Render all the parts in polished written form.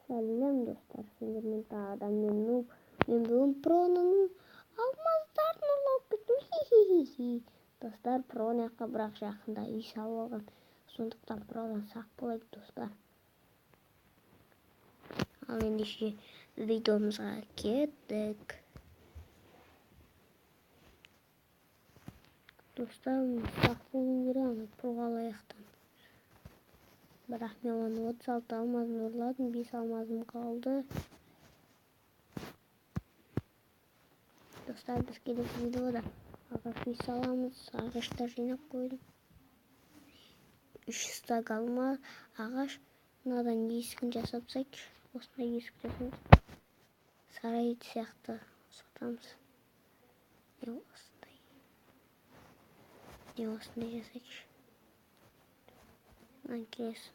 Сәлем достар, сендермен тағыдан мен Нуб. Мен бүгін Проның алмаздарын ұрлап кеттім. Хи-хи-хи-хи. Достар, Проны бірақ жақында үй салып алған. Сондықтан Продан сақ болайық достар. Ал ендеше видеомызға кеттік. Достар, сақ болуын керек, Проға алаяқтан. Бірақ мен оны 36 алмазын ұрладым, 5 алмазым қалды. Достар, біз келесі видеода ағаш үй саламыз. Ағаштар жинап қойдым. 3 стак алмаз, ағаш. Мынадан есігін жасапсақ, осындай есік жасаймыз. Сарай сияқты сатамыз. Не осындай жасайық. Мынан келесін.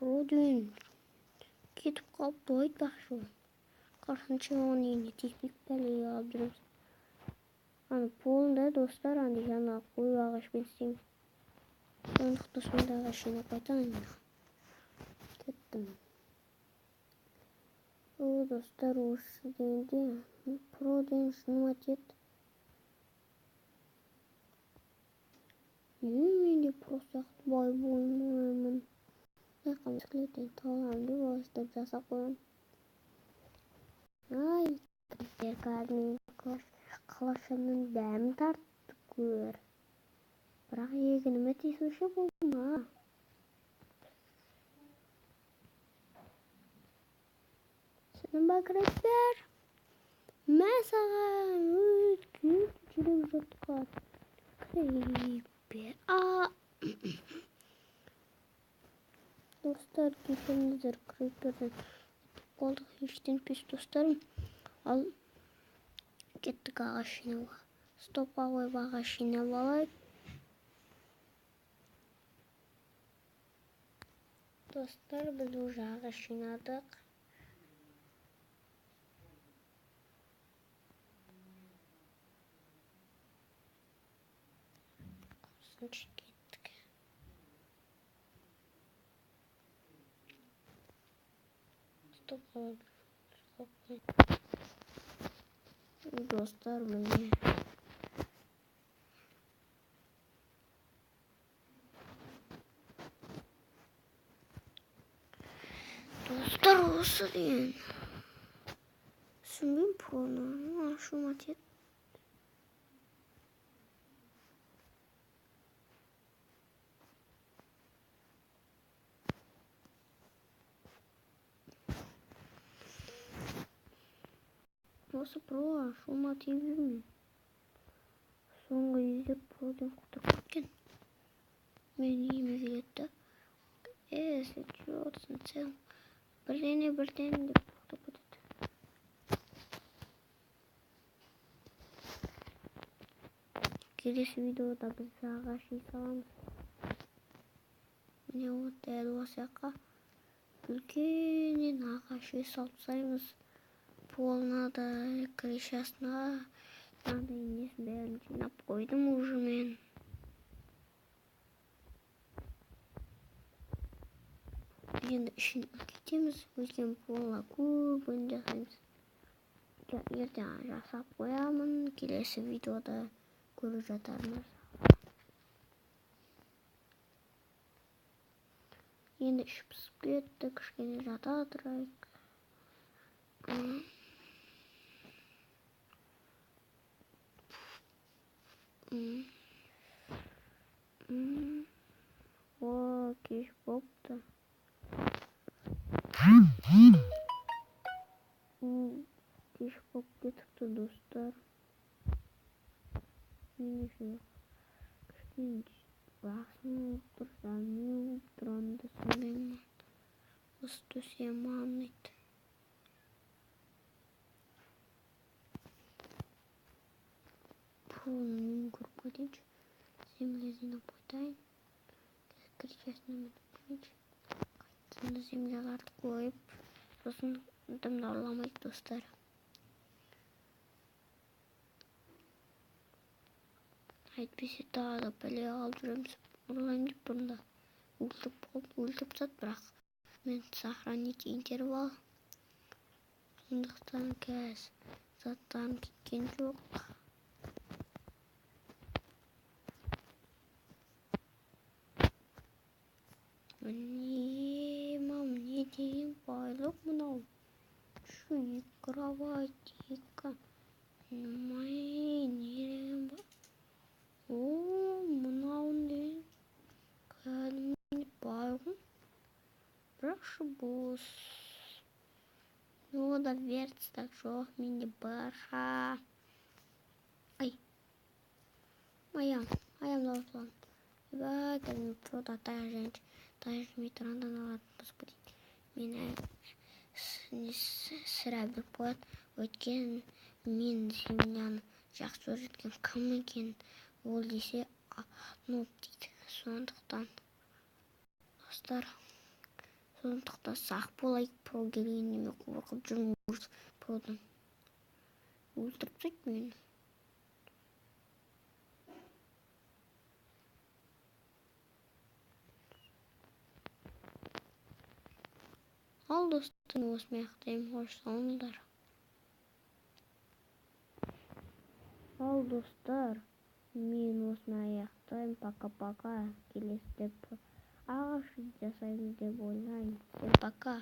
Проден кетіп қалыпты, айтпақшы. Қарсынша оның үйіне тезбек бәлеге алып жүреміз. Аны полында достар, аңды жаңа қою ағашпен істейміз. Сондықтан сонда ағаш жинап қайтайын. Кеттім. О, достар, осы дегенде Проден шыным атет. Мен де просто бай болмаймын. Қамсықлетен талғамды болыстыр жасап қойым. Ай, кірістер кәрмен қалашының дәмін тартты көр. Бірақ егініме тесуші болма. Сенің ба кірістер? Мен саған өткіп жүрек жұртқа. Крипер. Достар, кешіріңіздер, криперден қолдық ештен пес достарым. Ал кеттік ағаш жинауға. Стопқа қойып ағаш жинап алайық. Достар, біз уже ағаш жинадық. Қосыншы кеттік. Достар, міне. Достар, осы деген. Түсінбеймін Проны. Ашуым атет. Осы Про ашуым атет жүрмін. Соңғы езіп Проден құтырып кеткен. Мен үйіме келетті. Если чёртсын сен. Бірден деп құтырып кетеді. Келесі видеода біз ағаш үй саламыз. Міне от дәл осы жаққа үлкеннен ағаш үй салып тастаймыз. Полына да, крышасына да несін бәрін жинап қойдым уже мен. Енді ішін үлкейтеміз, үлкен полына көбін жасаймыз. Ертең жасап қоямын, келесі видеода көріп жатармыз. Енді іш пісіп кетті, кішкене жата тұрайық. О, кеш бопты. Кеш боп кетіпті достар. Мен үшін кішкене басын тұрсам, не тұранды сондаймын. Осы төсем маңнайды. Полын көріп кетейінші. Земля жинап қойдайын. Кричасына мініп қойыншы. Қайтысында земляларды қойып, сосын дымды ұрламайды достар. Әйтпесе тағы да бәле алып жүреміз. Ұрлайын деп бұрын да өлтіріп тастады, бірақ мен сохранить интервал. Сондықтан қазір заттарым кеткен жоқ. Мне деген байлық мынау. Шу кровать екі. Нерем бар. О, мынауын деген кәдімгі бар ғой. Бірақ шу бос. Ну да верстак жоқ, менде барша. Ай. Аям лаусылан. Ебай, кәдімгі прода таяқ метрандан алатынбыз бұл. Мен сірә біліп қояды. Өткен мен земляны жақсы өреткен кім екен ол десе ноб дейді. Сондықтан достар, сондықтан сақ болайық. Про келгеніне қорқып жүрміз. Продан өлтіріп тастайды мені. Ал достар, осымен аяқтаймын. Қош салыңыздар. Ал достар, мен осымен аяқтаймын. Пока-пока. Келесіде ағаш жасаймыз деп ойлаймын. Пока.